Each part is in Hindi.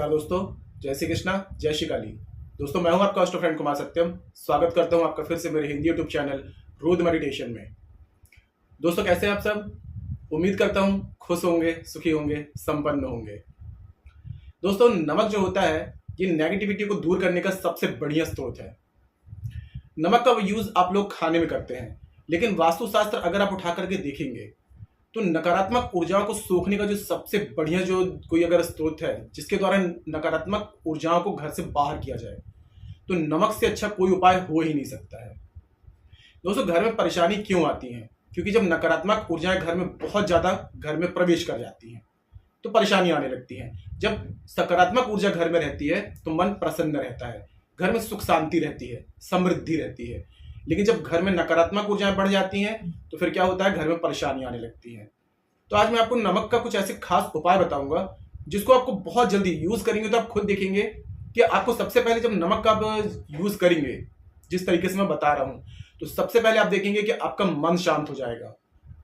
नमस्कार दोस्तों, जय श्री कृष्णा, जय श्री काली। दोस्तों मैं हूं आपका होस्ट फ्रेंड कुमार सत्यम। स्वागत करता हूं आपका फिर से मेरे हिंदी यूट्यूब चैनल रोज मेडिटेशन में। दोस्तों कैसे हैं आप सब? उम्मीद करता हूं खुश होंगे, सुखी होंगे, संपन्न होंगे। दोस्तों नमक जो होता है ये नेगेटिविटी को दूर करने का सबसे बढ़िया स्रोत है। नमक का यूज आप लोग खाने में करते हैं, लेकिन वास्तुशास्त्र अगर आप उठा करके देखेंगे तो नकारात्मक ऊर्जाओं को सोखने का जो सबसे बढ़िया जो कोई अगर स्रोत है जिसके द्वारा नकारात्मक ऊर्जाओं को घर से बाहर किया जाए तो नमक से अच्छा कोई उपाय हो ही नहीं सकता है। दोस्तों घर में परेशानी क्यों आती है? क्योंकि जब नकारात्मक ऊर्जाएं घर में बहुत ज्यादा घर में प्रवेश कर जाती हैं तो परेशानी आने लगती है। जब सकारात्मक ऊर्जा घर में रहती है तो मन प्रसन्न रहता है, घर में सुख शांति रहती है, समृद्धि रहती है। लेकिन जब घर में नकारात्मक ऊर्जाएं बढ़ जाती हैं तो फिर क्या होता है, घर में परेशानी आने लगती है। तो आज मैं आपको नमक का कुछ ऐसे खास उपाय बताऊंगा जिसको आपको बहुत जल्दी यूज करेंगे तो आप खुद देखेंगे कि आपको सबसे पहले जब नमक का आप यूज करेंगे जिस तरीके से मैं बता रहा हूं तो सबसे पहले आप देखेंगे कि आपका मन शांत हो जाएगा।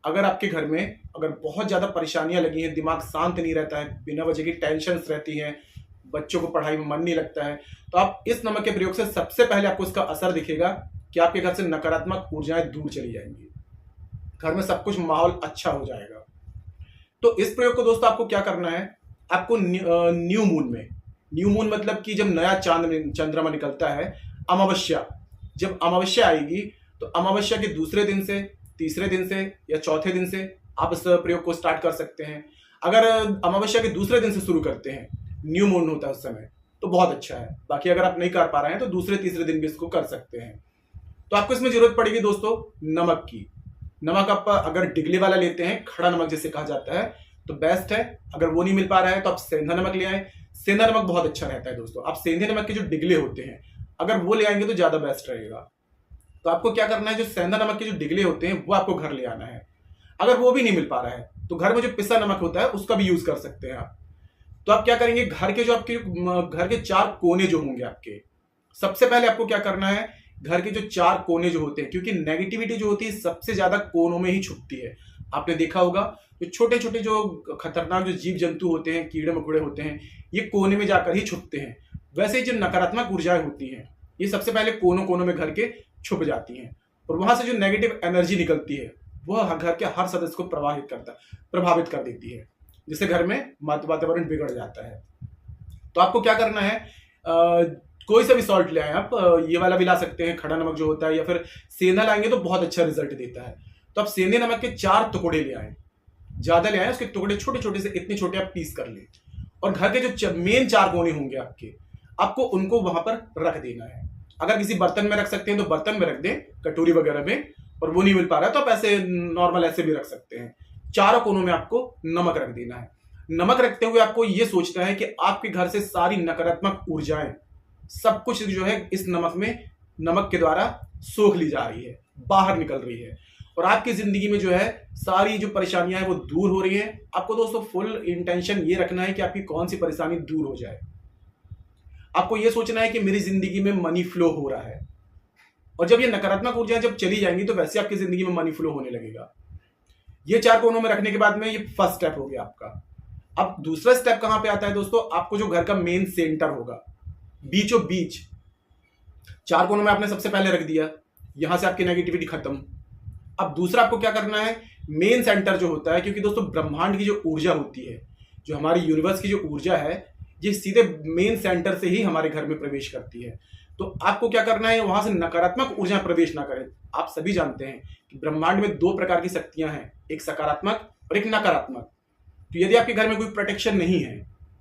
अगर आपके घर में अगर बहुत ज्यादा परेशानियां लगी हैं, दिमाग शांत नहीं रहता है, बिना वजह की टेंशन रहती हैं, बच्चों को पढ़ाई में मन नहीं लगता है, तो आप इस नमक के प्रयोग से सबसे पहले आपको इसका असर दिखेगा कि आपके घर से नकारात्मक ऊर्जाएं दूर चली जाएंगी, घर में सब कुछ माहौल अच्छा हो जाएगा। तो इस प्रयोग को दोस्तों आपको क्या करना है, आपको न्यू मून में, न्यू मून मतलब कि जब नया चांद चंद्रमा निकलता है, अमावस्या, जब अमावस्या आएगी तो अमावस्या के दूसरे दिन से, तीसरे दिन से या चौथे दिन से आप इस प्रयोग को स्टार्ट कर सकते हैं। अगर अमावस्या के दूसरे दिन से शुरू करते हैं, न्यू मून होता है उस समय, तो बहुत अच्छा है। बाकी अगर आप नहीं कर पा रहे हैं तो दूसरे तीसरे दिन भी इसको कर सकते हैं। तो आपको इसमें जरूरत पड़ेगी दोस्तों नमक की। नमक आप अगर डिगले वाला लेते हैं, खड़ा नमक जिसे कहा जाता है, तो बेस्ट है। अगर वो नहीं मिल पा रहा है तो आप सेंधा नमक ले आए। सेंधा नमक बहुत अच्छा रहता है दोस्तों। आप सेंधे नमक के जो डिगले होते हैं अगर वो ले आएंगे तो ज्यादा बेस्ट रहेगा। तो आपको क्या करना है, जो सेंधा नमक के जो डिगले होते हैं वो आपको घर ले आना है। अगर वो भी नहीं मिल पा रहा है तो घर में जो पिसा नमक होता है उसका भी यूज कर सकते हैं आप। तो आप क्या करेंगे, घर के जो आपके घर के चार कोने जो होंगे आपके, सबसे पहले आपको क्या करना है, घर के जो चार कोने जो होते हैं, क्योंकि नेगेटिविटी जो होती है सबसे ज्यादा कोनों में ही छुपती है। आपने देखा होगा जो छोटे छोटे जो खतरनाक जो जीव जंतु होते हैं, कीड़े मकोड़े होते हैं, ये कोने में जाकर ही छुपते हैं। वैसे ही जो नकारात्मक ऊर्जाएं होती हैं ये सबसे पहले कोनों कोनों में घर के छुप जाती हैं, और वहां से जो नेगेटिव एनर्जी निकलती है वह घर के हर सदस्य को प्रभावित कर देती है, जिससे घर में वातावरण बिगड़ जाता है। तो आपको क्या करना है, कोई सा भी सॉल्ट ले आए आप, ये वाला भी ला सकते हैं, खड़ा नमक जो होता है, या फिर सेंधा लाएंगे तो बहुत अच्छा रिजल्ट देता है। तो आप सेंधे नमक के 4 टुकड़े ले आए, ज्यादा ले आए, उसके टुकड़े छोटे छोटे से, इतने छोटे आप पीस कर ले, और घर के जो मेन 4 कोने होंगे आपके, आपको उनको वहां पर रख देना है। अगर किसी बर्तन में रख सकते हैं तो बर्तन में रख दें, कटोरी वगैरह में, और वो नहीं मिल पा रहा है तो आप ऐसे नॉर्मल ऐसे भी रख सकते हैं। चारों कोनों में आपको नमक रख देना है। नमक रखते हुए आपको ये सोचना है कि आपके घर से सारी नकारात्मक ऊर्जाएं, सब कुछ जो है इस नमक में, नमक के द्वारा सोख ली जा रही है, बाहर निकल रही है, और आपकी जिंदगी में जो है सारी जो परेशानियां हैं वो दूर हो रही हैं। आपको दोस्तों फुल इंटेंशन ये रखना है कि आपकी कौन सी परेशानी दूर हो जाए। आपको ये सोचना है कि मेरी जिंदगी में मनी फ्लो हो रहा है, और जब ये नकारात्मक ऊर्जाएं जब चली जाएंगी तो वैसे आपकी जिंदगी में मनी फ्लो होने लगेगा। ये 4 कोनों में रखने के बाद में ये फर्स्ट स्टेप हो गया आपका। अब दूसरा स्टेप कहां पे आता है दोस्तों, आपको जो घर का मेन सेंटर होगा, बीचों बीच 4 कोनों में आपने सबसे पहले रख दिया, यहां से आपकी नेगेटिविटी खत्म। अब दूसरा आपको क्या करना है, मेन सेंटर जो होता है, क्योंकि दोस्तों ब्रह्मांड की जो ऊर्जा होती है, जो हमारी यूनिवर्स की जो ऊर्जा है, ये सीधे मेन सेंटर से ही हमारे घर में प्रवेश करती है। तो आपको क्या करना है, वहां से नकारात्मक ऊर्जा प्रवेश ना करें। आप सभी जानते हैं कि ब्रह्मांड में 2 प्रकार की शक्तियां हैं, एक सकारात्मक और एक नकारात्मक। तो यदि आपके घर में कोई प्रोटेक्शन नहीं है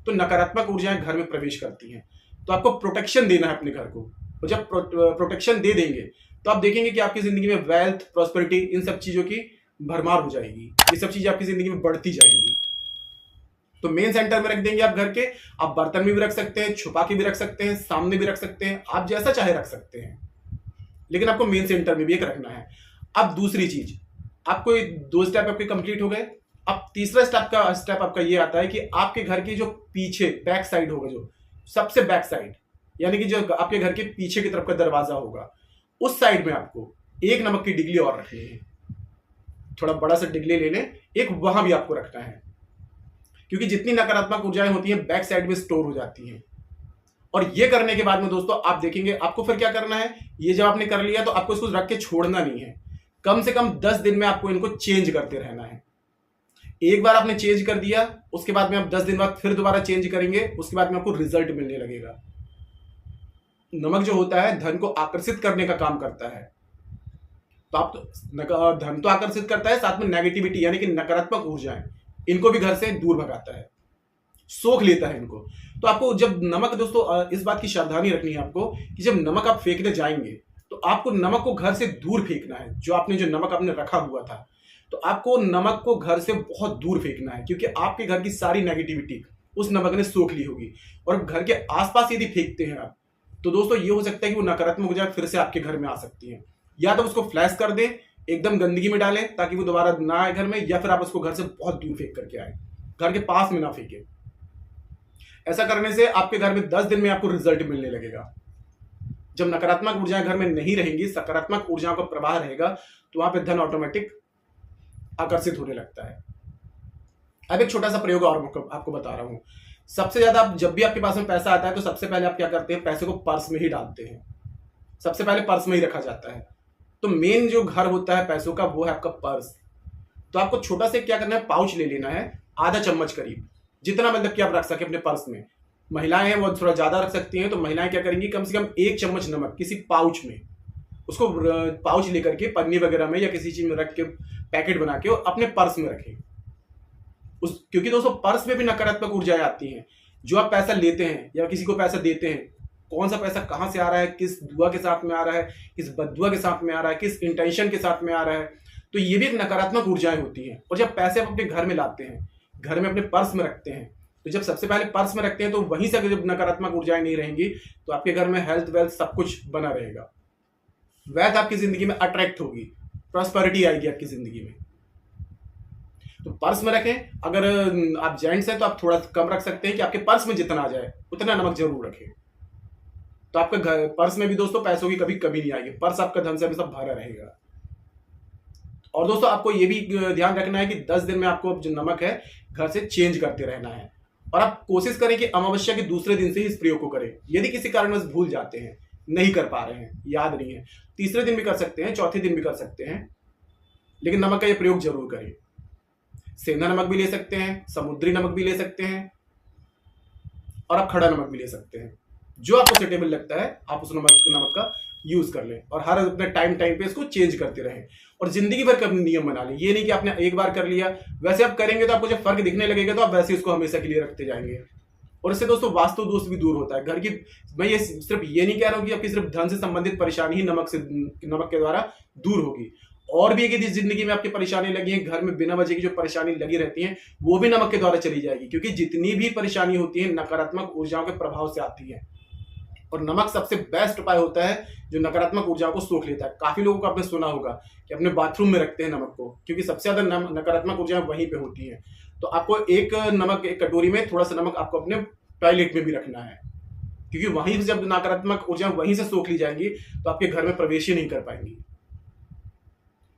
तो नकारात्मक ऊर्जाएं घर में प्रवेश करती हैं। तो आपको प्रोटेक्शन देना है अपने घर को, और जब प्रोटेक्शन दे देंगे तो आप देखेंगे कि आपकी जिंदगी में वेल्थ, प्रॉस्पेरिटी, इन सब चीजों की भरमार हो जाएगी। ये सब चीजें आपकी जिंदगी में बढ़ती जाएंगी। तो मेन सेंटर में रख देंगे आप घर के। आप बर्तन में भी रख सकते हैं, छुपा के भी रख सकते हैं, सामने भी रख सकते हैं, आप जैसा चाहे रख सकते हैं, लेकिन आपको मेन सेंटर में भी एक रखना है। अब दूसरी चीज, आपको 2 स्टेप आपके कंप्लीट हो गए। अब तीसरा स्टेप आपका ये आता है कि आपके घर की जो पीछे बैक साइड होगा, जो सबसे बैक साइड, यानी कि जो आपके घर के पीछे की तरफ का दरवाजा होगा, उस साइड में आपको एक नमक की डिगली और रखनी है। थोड़ा बड़ा सा डिगली ले लें, एक वहां भी आपको रखना है। क्योंकि जितनी नकारात्मक ऊर्जाएं होती हैं बैक साइड में स्टोर हो जाती हैं। और ये करने के बाद में दोस्तों आप देखेंगे आपको फिर क्या करना है, ये जब आपने कर लिया तो आपको इसको रख के छोड़ना नहीं है। कम से कम 10 दिन में आपको इनको चेंज करते रहना है। एक बार आपने चेंज कर दिया, उसके बाद में आप 10 दिन बाद फिर दोबारा चेंज करेंगे, उसके बाद में आपको रिजल्ट मिलने लगेगा। नमक जो होता है धन को आकर्षित करने का काम करता है। तो आप धन तो आकर्षित करता है, साथ में नेगेटिविटी यानी कि नकारात्मक ऊर्जाएं, इनको भी घर से दूर भगाता है, सोख लेता है इनको। तो आपको जब नमक दोस्तों इस बात की सावधानी रखनी है आपको कि जब नमक आप फेंकने जाएंगे तो आपको नमक को घर से दूर फेंकना है। जो नमक आपने रखा हुआ था तो आपको नमक को घर से बहुत दूर फेंकना है, क्योंकि आपके घर की सारी नेगेटिविटी उस नमक ने सोख ली होगी। और घर के आसपास यदि फेंकते हैं आप तो दोस्तों ये हो सकता है कि वो नकारात्मक ऊर्जा फिर से आपके घर में आ सकती है। या तो उसको फ्लैश कर दें, एकदम गंदगी में डालें ताकि वो दोबारा ना आए घर में, या फिर आप उसको घर से बहुत दूर फेंक करके आए, घर के पास में ना फेंके। ऐसा करने से आपके घर में 10 दिन में आपको रिजल्ट मिलने लगेगा। जब नकारात्मक ऊर्जाएं घर में नहीं रहेंगी, सकारात्मक ऊर्जाओं का प्रवाह रहेगा, तो वहां पे धन ऑटोमेटिक आकर्षित होने लगता है। अब एक छोटा सा प्रयोग और आपको बता रहा हूं। सबसे ज्यादा जब भी आपके पास में पैसा आता है तो सबसे पहले आप क्या करते हैं, पैसे को पर्स में ही डालते हैं। सबसे पहले पर्स में ही रखा जाता है। तो मेन जो घर होता है पैसों का वो है आपका पर्स। तो आपको छोटा से क्या करना है, पाउच ले लेना है, आधा चम्मच करीब, जितना मतलब कि आप रख सके अपने पर्स में। महिलाएं हैं वो थोड़ा ज्यादा रख सकती हैं, तो महिलाएं क्या करेंगी, कम से कम 1 चम्मच नमक किसी पाउच में, उसको पाउच लेकर के पन्नी वगैरह में या किसी चीज में रख के पैकेट बना के अपने पर्स में रखें। क्योंकि दोस्तों पर्स में भी नकारात्मक ऊर्जाएं आती हैं। जो आप पैसा लेते हैं या किसी को पैसा देते हैं, कौन सा पैसा कहां से आ रहा है, किस दुआ के साथ में आ रहा है, किस बददुआ के साथ में आ रहा है, किस इंटेंशन के साथ में आ रहा है, तो ये भी एक नकारात्मक ऊर्जाएं होती हैं। और जब पैसे आप अपने घर में लाते हैं, घर में अपने पर्स में रखते हैं, तो जब सबसे पहले पर्स में रखते हैं तो वहीं से जब नकारात्मक ऊर्जाएं नहीं रहेंगी तो आपके घर में हेल्थ वेल्थ सब कुछ बना रहेगा। वेल्थ आपकी जिंदगी में अट्रैक्ट होगी, प्रॉस्पेरिटी आएगी आपकी जिंदगी में। तो पर्स में रखें। अगर आप जेंट्स हैं तो आप थोड़ा कम रख सकते हैं कि आपके पर्स में जितना आ जाए उतना नमक जरूर रखें। तो आपके घर पर्स में भी दोस्तों पैसों की कभी कमी नहीं आएगी, पर्स आपका धन से हमेशा भरा रहेगा। और दोस्तों आपको ये भी ध्यान रखना है कि 10 दिन में आपको जो नमक है घर से चेंज करते रहना है। और आप कोशिश करें कि अमावस्या के दूसरे दिन से ही इस प्रयोग को करें। यदि किसी कारणवश भूल जाते हैं, नहीं कर पा रहे हैं, याद नहीं है, तीसरे दिन भी कर सकते हैं, चौथे दिन भी कर सकते हैं, लेकिन नमक का ये प्रयोग जरूर करें। सेंधा नमक भी ले सकते हैं, समुद्री नमक भी ले सकते हैं, और आप खड़ा नमक भी ले सकते हैं। जो आपको सुटेबल लगता है आप उस नमक का यूज कर लें और हर अपने टाइम पे इसको चेंज करते रहें। और जिंदगी भर का नियम बना लें। ये नहीं कि आपने एक बार कर लिया, वैसे आप करेंगे तो आपको जब फर्क दिखने लगेगा तो आप वैसे इसको हमेशा के लिए रखते जाएंगे। और इससे दोस्तों वास्तु दोष भी दूर होता है घर की। मैं ये सिर्फ ये नहीं कह रहा हूं कि आपकी सिर्फ धन से संबंधित परेशानी ही नमक के द्वारा दूर होगी। और भी यदि जिंदगी में आपकी परेशानी लगी है, घर में बिना वजह की जो परेशानी लगी रहती है वो भी नमक के द्वारा चली जाएगी। क्योंकि जितनी भी परेशानी होती है नकारात्मक ऊर्जाओं के प्रभाव से आती है। और नमक सबसे बेस्ट उपाय होता है जो नकारात्मक ऊर्जाओं को सोख लेता है। काफी लोगों को आपने सुना होगा कि अपने बाथरूम में रखते हैं नमक को, क्योंकि सबसे ज्यादा नकारात्मक ऊर्जाएं वहीं पे होती हैं। तो आपको एक कटोरी में थोड़ा सा नमक आपको अपने टॉयलेट में भी रखना है, क्योंकि वहीं से जब नकारात्मक ऊर्जाएं वहीं से सोख ली जाएंगी तो आपके घर में प्रवेश ही नहीं कर पाएंगी।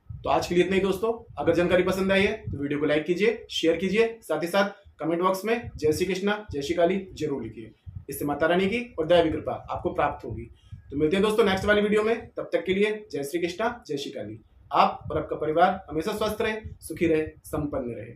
तो आज के लिए इतना ही दोस्तों। अगर जानकारी पसंद आई है तो वीडियो को लाइक कीजिए, शेयर कीजिए, साथ ही साथ कमेंट बॉक्स में जय श्री कृष्णा जय श्री काली जरूर लिखिए। इससे माता रानी की और दैवी कृपा आपको प्राप्त होगी। तो मिलते हैं दोस्तों नेक्स्ट वाली वीडियो में। तब तक के लिए जय श्री कृष्णा जय श्री काली। आप और आपका परिवार हमेशा स्वस्थ रहे, सुखी रहे, संपन्न रहे।